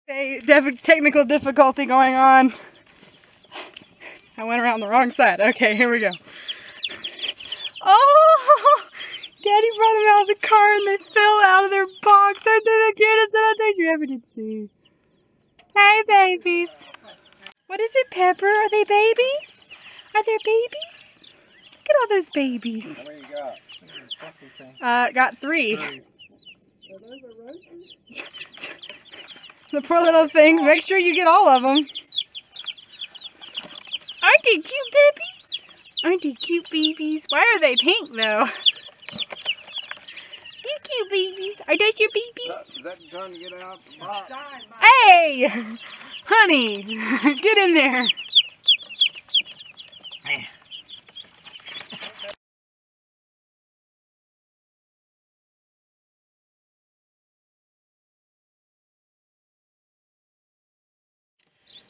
Technical difficulty going on. I went around the wrong side. Okay, here we go. Oh! Daddy brought them out of the car and they fell out of their box. Aren't they the cutest little things you ever did see? Hi, babies. What is it, Pepper? Are they babies? Are there babies? Look at all those babies. How many you got? Got 3. So those are roaches? The poor little things. Make sure you get all of them. Aren't they cute babies? Aren't they cute babies? Why are they pink though? You cute babies. Are those your babies? Is that the time to get out the box? Hey! Honey! Get in there!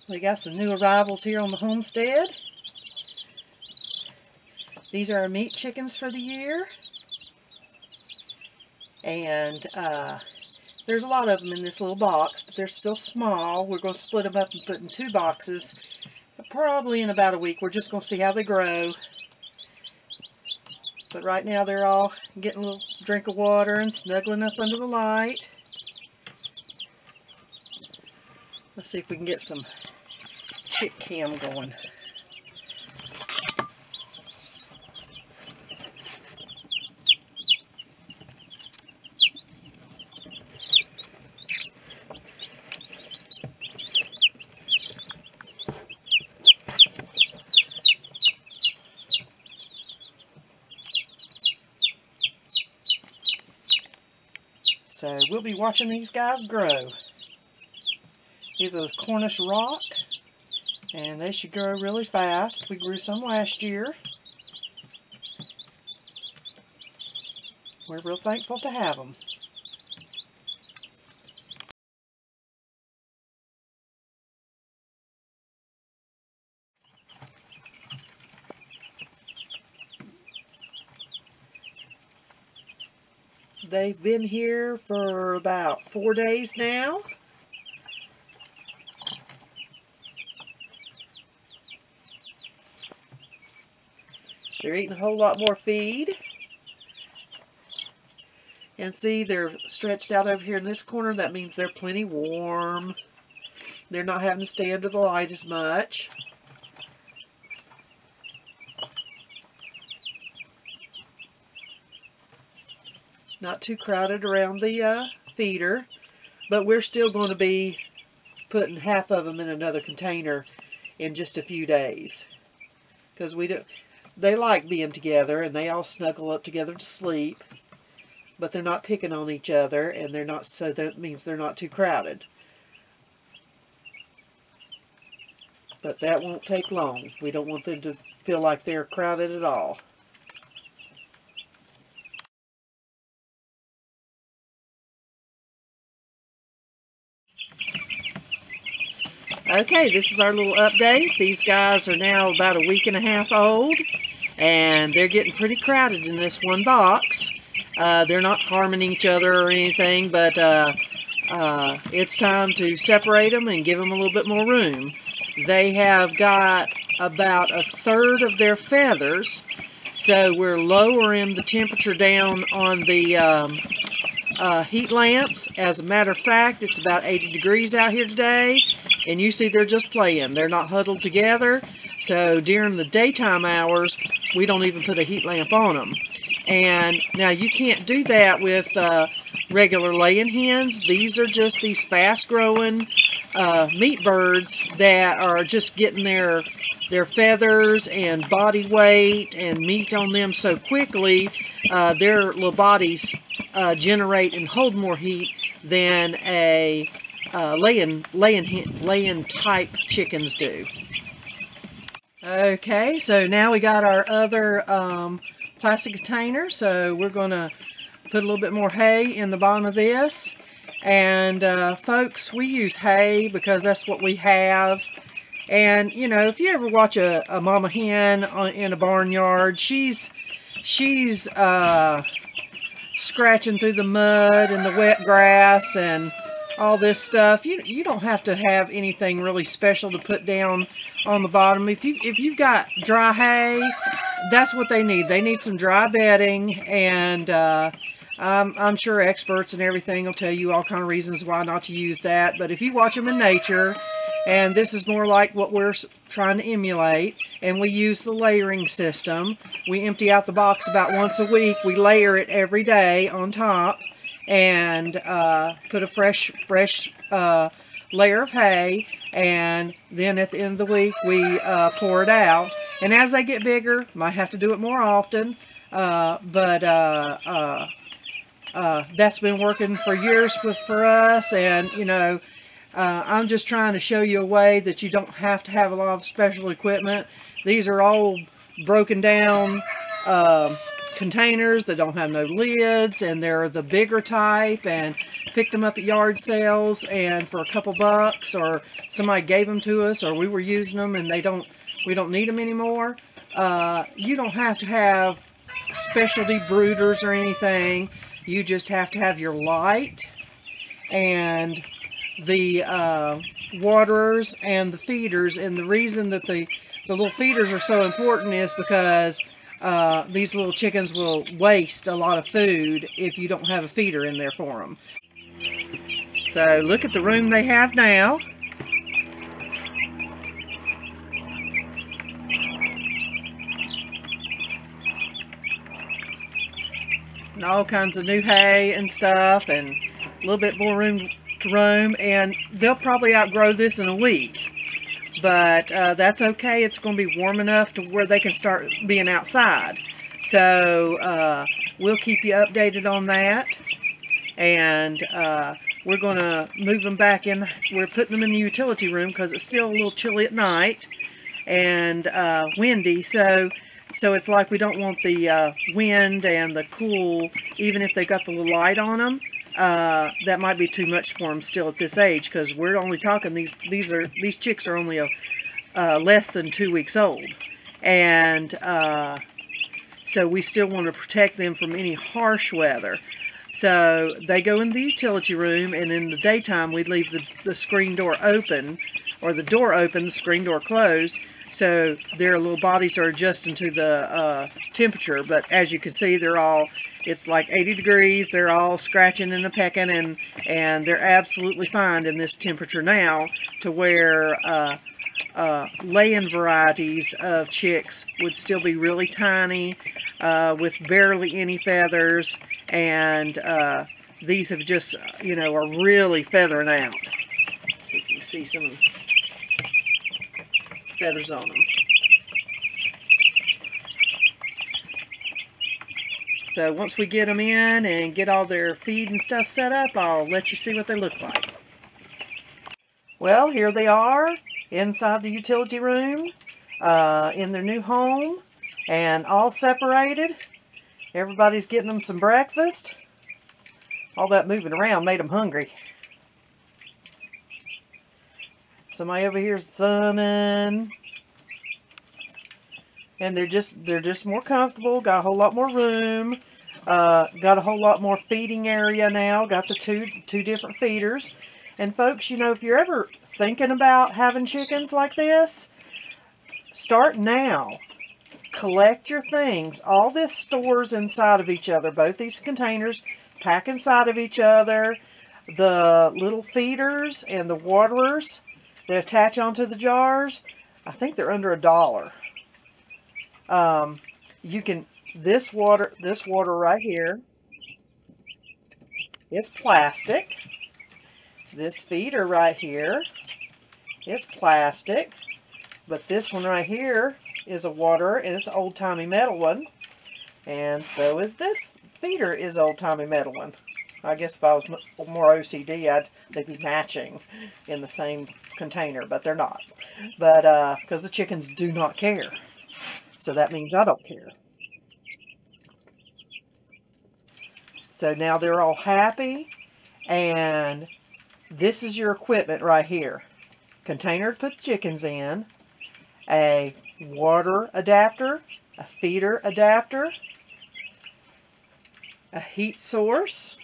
We got some new arrivals here on the homestead. These are our meat chickens for the year. And there's a lot of them in this little box, but they're still small. We're going to split them up and put in 2 boxes. Probably in about a week. We're just going to see how they grow. But right now they're all getting a little drink of water and snuggling up under the light. Let's see if we can get some chick cam going. So we'll be watching these guys grow. These are the Cornish rock, and they should grow really fast. We grew some last year. We're real thankful to have them. They've been here for about 4 days now. They're eating a whole lot more feed. And see, they're stretched out over here in this corner. That means they're plenty warm. They're not having to stay under the light as much. Not too crowded around the feeder, but we're still going to be putting half of them in another container in just a few days, because they like being together and they all snuggle up together to sleep, but they're not picking on each other, and they're not, so that means they're not too crowded. But that won't take long. We don't want them to feel like they're crowded at all. Okay, this is our little update. These guys are now about a week and a half old, and they're getting pretty crowded in this one box. They're not harming each other or anything, but it's time to separate them and give them a little bit more room. They have got about 1/3 of their feathers, so we're lowering the temperature down on the heat lamps. As a matter of fact, it's about 80 degrees out here today, and you see they're just playing. They're not huddled together, so during the daytime hours, we don't even put a heat lamp on them. And now you can't do that with regular laying hens. These are just these fast-growing meat birds that are just getting their feathers and body weight and meat on them so quickly. Their little bodies generate and hold more heat than a laying type chickens do. Okay, so now we got our other plastic container, so we're going to put a little bit more hay in the bottom of this. And folks, we use hay because that's what we have. And you know, if you ever watch a mama hen in a barnyard, she's scratching through the mud and the wet grass and all this stuff. You don't have to have anything really special to put down on the bottom. If you've got dry hay, that's what they need. They need some dry bedding, and I'm sure experts and everything will tell you all kind of reasons why not to use that. But if you watch them in nature, and this is more like what we're trying to emulate, and we use the layering system. We empty out the box about once a week. We layer it every day on top, and put a fresh layer of hay, and then at the end of the week we pour it out. And as they get bigger, might have to do it more often, but that's been working for years for us. And you know, I'm just trying to show you a way that you don't have to have a lot of special equipment. These are old broken down containers that don't have no lids, and they're the bigger type, and picked them up at yard sales and for a couple bucks, or somebody gave them to us, or we were using them and we don't need them anymore. You don't have to have specialty brooders or anything. You just have to have your light and the waterers and the feeders. And the reason that the little feeders are so important is because these little chickens will waste a lot of food if you don't have a feeder in there for them. So look at the room they have now. And all kinds of new hay and stuff, and a little bit more room to roam. And they'll probably outgrow this in a week. But that's okay. It's going to be warm enough to where they can start being outside. So we'll keep you updated on that. And we're going to move them back in. We're putting them in the utility room because it's still a little chilly at night and windy. So it's like we don't want the wind and the cool, even if they got the little light on them. That might be too much for them still at this age, because we're only talking these chicks are only less than 2 weeks old, and so we still want to protect them from any harsh weather. So they go in the utility room, and in the daytime we leave the screen door open, or the door open, the screen door closed, so their little bodies are adjusting to the temperature. But as you can see, it's like 80 degrees. They're all scratching and pecking, and they're absolutely fine in this temperature now, to where laying varieties of chicks would still be really tiny, with barely any feathers, and these have just, you know, are really feathering out. So you can see some feathers on them. So once we get them in and get all their feed and stuff set up, I'll let you see what they look like. Well, here they are inside the utility room, in their new home, and all separated. Everybody's getting them some breakfast. All that moving around made them hungry. Somebody over here is sunning. And they're just more comfortable. Got a whole lot more room. Got a whole lot more feeding area now. Got the two different feeders. And folks, you know, if you're ever thinking about having chickens like this, start now. Collect your things. All this stores inside of each other. Both these containers pack inside of each other. The little feeders and the waterers, they attach onto the jars. I think they're under $1. You can, this water right here is plastic. This feeder right here is plastic. But this one right here is a water, and it's an old-timey metal one. And so is this feeder is old-timey metal one. I guess if I was more OCD, they'd be matching in the same container, but they're not. But because the chickens do not care. So that means I don't care. So now they're all happy, and this is your equipment right here. Container to put chickens in, a water adapter, a feeder adapter, a heat source,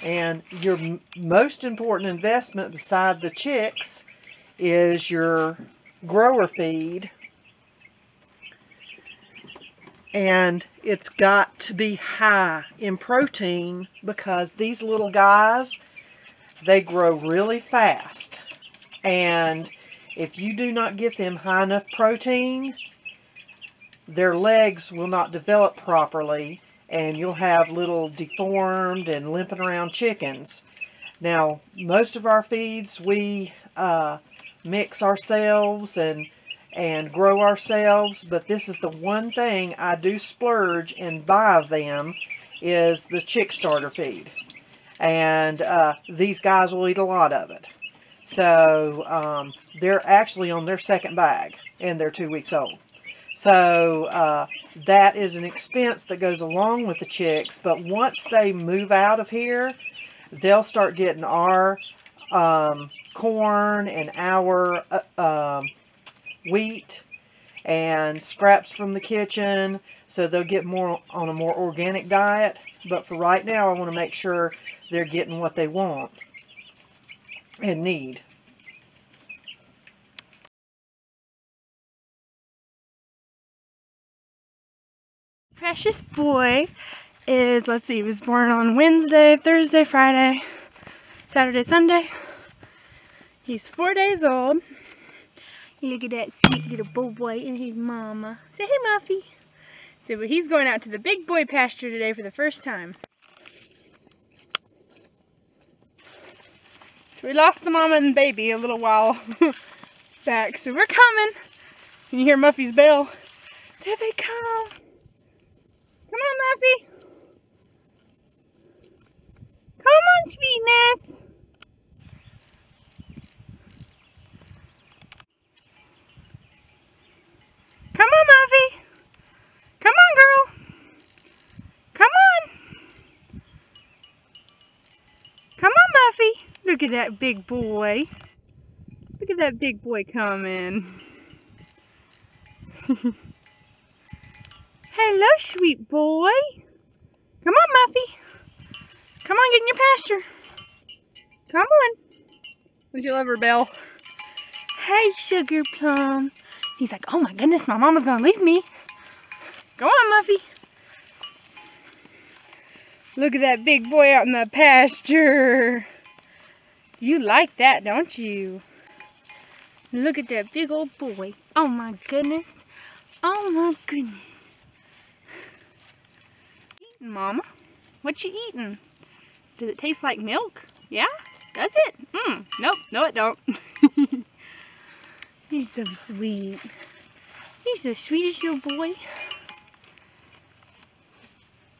And your most important investment beside the chicks is your grower feed. And it's got to be high in protein because these little guys, they grow really fast. And if you do not get them high enough protein, their legs will not develop properly, and you'll have little deformed and limping around chickens. Now, most of our feeds we mix ourselves and grow ourselves, but this is the one thing I do splurge and buy them, is the chick starter feed. And these guys will eat a lot of it. So they're actually on their second bag, and they're 2 weeks old. So that is an expense that goes along with the chicks, but once they move out of here, they'll start getting our corn and our wheat and scraps from the kitchen, so they'll get more on a more organic diet. But for right now, I want to make sure they're getting what they want and need. Precious boy is, let's see, he was born on Wednesday, Thursday, Friday, Saturday, Sunday. He's 4 days old. Look at that sweet little boy and his mama. Say hey, Muffy. So he's going out to the big boy pasture today for the first time. So we lost the mama and baby a little while back, so we're coming. Can you hear Muffy's bell? There they come. Come on, Muffy. Come on, sweetness. Come on, Muffy. Come on, girl. Come on. Come on, Muffy. Look at that big boy. Look at that big boy coming. Hello, sweet boy. Come on, Muffy. Come on, get in your pasture. Come on. Don't you love her bell? Hey, Sugar Plum. He's like, oh my goodness, my mama's gonna leave me. Go on, Muffy. Look at that big boy out in the pasture. You like that, don't you? Look at that big old boy. Oh my goodness. Oh my goodness. Eating, Mama? What you eating? Does it taste like milk? Yeah? Does it? Nope. No, it don't. He's so sweet. He's the sweetest little boy.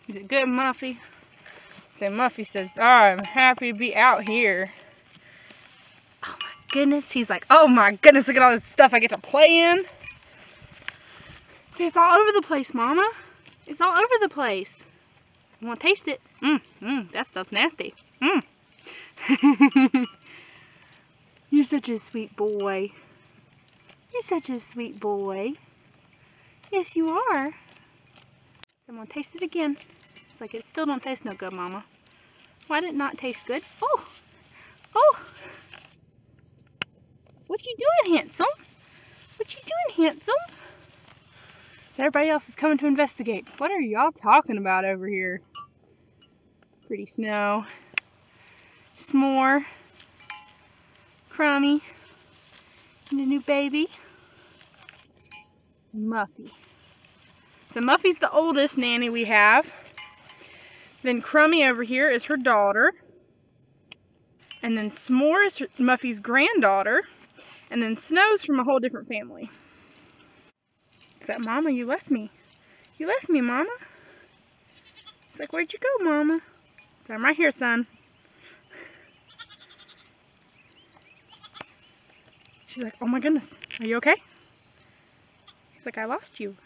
Is it good, Muffy? So Muffy says, oh, I'm happy to be out here. Oh my goodness. He's like, oh my goodness, look at all this stuff I get to play in. See, it's all over the place, Mama. It's all over the place. You want to taste it? That stuff's nasty. You're such a sweet boy. You're such a sweet boy. Yes, you are. I'm going to taste it again. It's like it still don't taste no good, Mama. Why did it not taste good? Oh! Oh! What you doing, handsome? What you doing, handsome? So everybody else is coming to investigate. What are y'all talking about over here? Pretty Snow. S'more. Crummy. And a new baby. Muffy. So Muffy's the oldest nanny we have. Then Crummy over here is her daughter. And then S'more is Muffy's granddaughter. And then Snow's from a whole different family. It's like, Mama, you left me. You left me, Mama. It's like, where'd you go, Mama? So I'm right here, son. She's like, oh my goodness, are you okay? He's like, I lost you.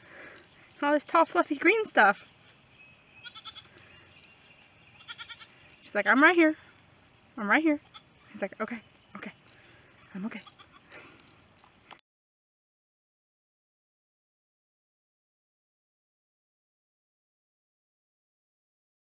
All this tall, fluffy green stuff. She's like, I'm right here. I'm right here. He's like, okay, okay. I'm okay.